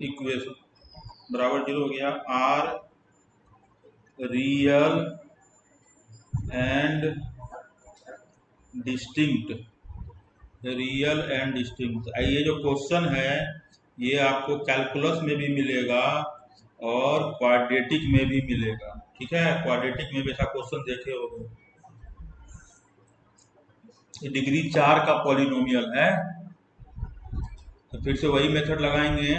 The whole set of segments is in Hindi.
इक्वेशन बराबर 0 हो गया। Are real and distinct, real and distinct. ये जो क्वेश्चन है ये आपको कैलकुलस में भी मिलेगा और क्वाड्रेटिक में भी मिलेगा। ठीक है, क्वाड्रेटिक में भी ऐसा क्वेश्चन देखे होंगे। डिग्री 4 का पॉलिनोमियल है, तो फिर से वही मेथड लगाएंगे।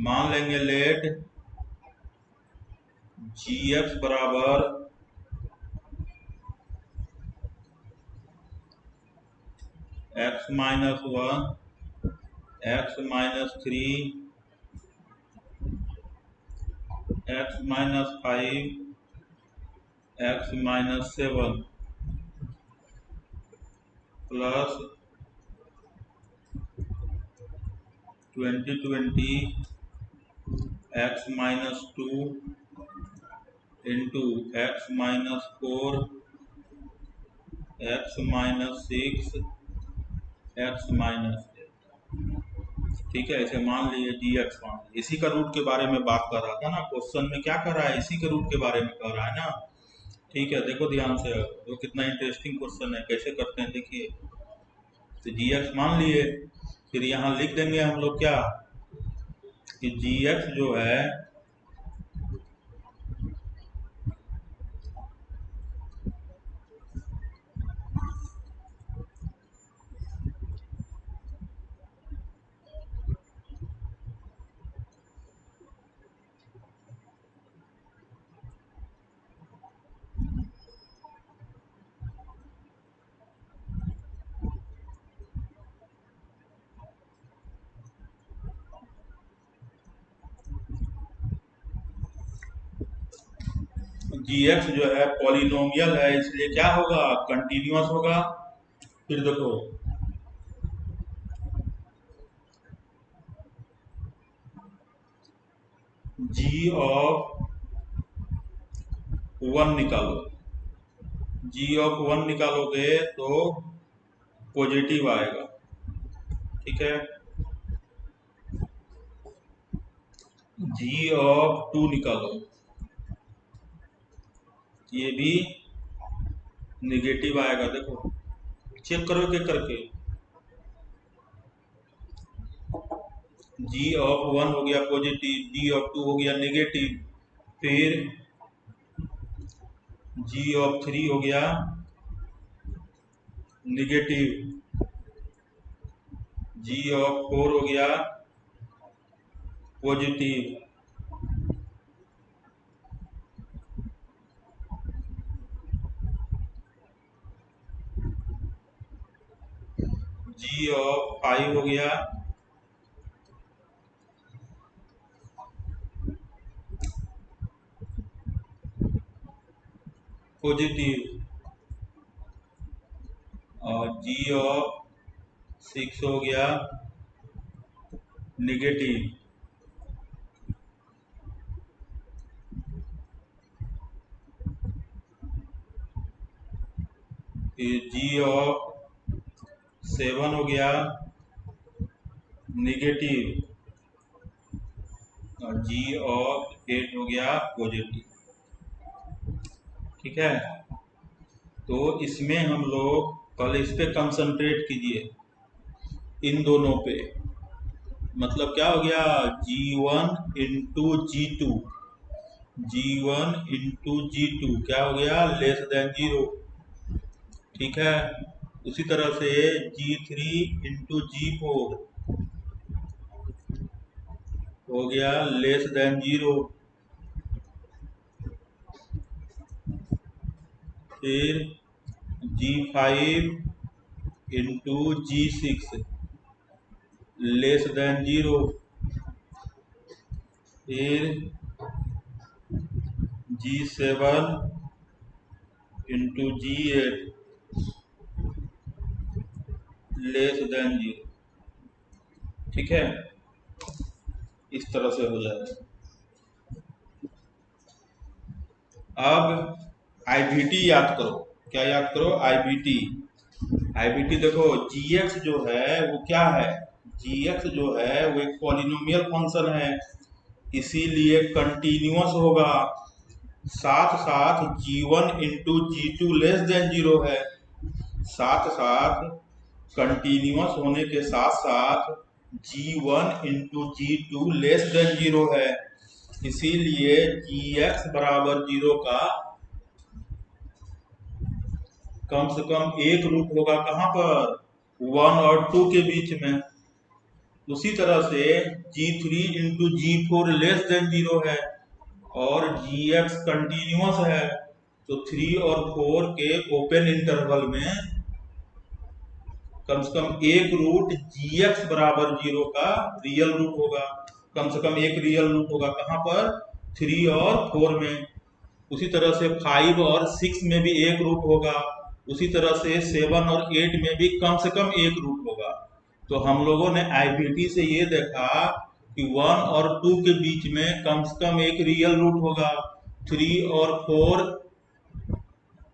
मान लेंगे लेट जी एक्स बराबर x minus 1, x minus 3, x minus 5, x minus 7 plus 20 x minus 2 into x minus 4, x minus 6, x minus 8। ठीक है, इसे मान लिए डी एक्स मान लिए। इसी का रूट के बारे में बात कर रहा था ना, क्वेश्चन में क्या कर रहा है, इसी के रूट के बारे में कर रहा है ना। ठीक है, देखो ध्यान से, वो कितना इंटरेस्टिंग क्वेश्चन है, कैसे करते हैं देखिए। तो जी एक्स मान लिए, फिर यहाँ लिख देंगे हम लोग क्या कि जी एक्स जो है जी एक्स जो है पॉलिनोमियल है, इसलिए क्या होगा, कंटिन्यूअस होगा। फिर देखो जी ऑफ 1 निकालो, जी ऑफ 1 निकालोगे तो पॉजिटिव आएगा। ठीक है, जी ऑफ 2 निकालो, ये भी निगेटिव आएगा। देखो चेक करो एक करके, जी ऑफ 1 हो गया पॉजिटिव, जी ऑफ 2 हो गया निगेटिव, फिर जी ऑफ 3 हो गया निगेटिव, जी ऑफ 4 हो गया पॉजिटिव, जी ऑफ 5 हो गया पॉजिटिव, और जी ऑफ 6 हो गया निगेटिव। फिर जी ऑफ 7 हो गया निगेटिव, और जी ऑफ 8 हो गया पॉजिटिव। ठीक है, तो इसमें हम लोग पहले इस पे कंसंट्रेट कीजिए, इन दोनों पे। मतलब क्या हो गया, G1 into G2, G1 into G2 क्या हो गया, लेस देन 0। ठीक है, उसी तरह से G3 इंटू G4 हो गया लेस देन 0। फिर G5 into G6 less than 0। फिर G7 into G8 less than 0। ठीक है, इस तरह से हो जाएगा। अब आईबीटी याद करो, क्या याद करो, आईबीटी। आईबीटी देखो, जीएक्स जो है वो क्या है, जीएक्स जो है वो एक पॉलिनोमियल फंक्शन है, इसीलिए कंटिन्यूअस होगा। साथ साथ g1 into G2 less than zero है, साथ साथ कंटिन्यूअस होने के साथ साथ g1 into G2 less than zero है, इसीलिए gx बराबर जीरो का कम से कम एक रूट होगा कहाँ पर, 1 और 2 के बीच में। उसी तरह से g3 into G4 less than zero है और gx कंटिन्यूअस है, तो 3 और 4 के ओपन इंटरवल में कम से कम एक रूट gx बराबर जीरो का रियल रूट होगा, कम से कम एक रियल रूट होगा कहाँ पर, 3 और 4 में। उसी तरह से 5 और 6 में भी एक रूट होगा, उसी तरह से 7 और 8 में भी कम से कम एक रूट होगा। तो हम लोगों ने आईबीटी से ये देखा कि 1 और 2 के बीच में कम से कम एक रियल रूट होगा, 3 और 4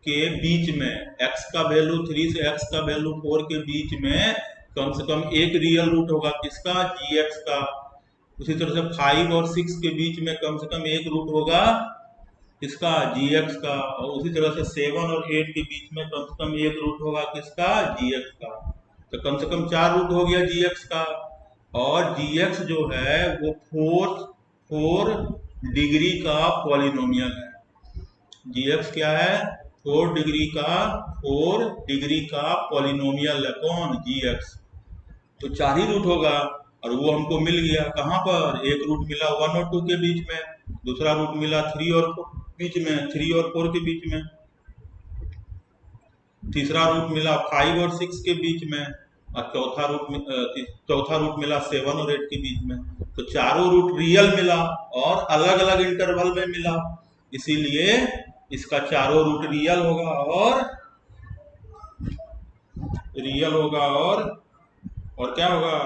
के बीच में x का वैल्यू 3 से x का वैल्यू 4 के बीच में कम से कम एक रियल रूट होगा, किसका, gx का। उसी तरह से 5 और 6 के बीच में कम से कम एक रूट होगा, किसका, gx का। और उसी तरह से 7 और 8 के बीच में कम से कम एक रूट होगा, किसका, gx का। तो कम से कम 4 रूट हो गया gx का। और gx जो है वो 4 डिग्री का पॉलिनोमियल है। gx क्या है, 4 डिग्री का पॉलिनोमियल है, कौन, gx। तो 4 ही रूट होगा और वो हमको मिल गया कहाँ पर, एक रूट मिला 1 और 2 के बीच में, दूसरा रूट मिला 3 और 4 बीच में, 3 और 4 के बीच में, तीसरा रूट मिला 5 और 6 के बीच में, और चौथा रूट मिला 7 और 8 के बीच में। तो चारों रूट रियल मिला और अलग अलग इंटरवल में मिला, इसीलिए इसका चारों रूट रियल होगा और क्या होगा,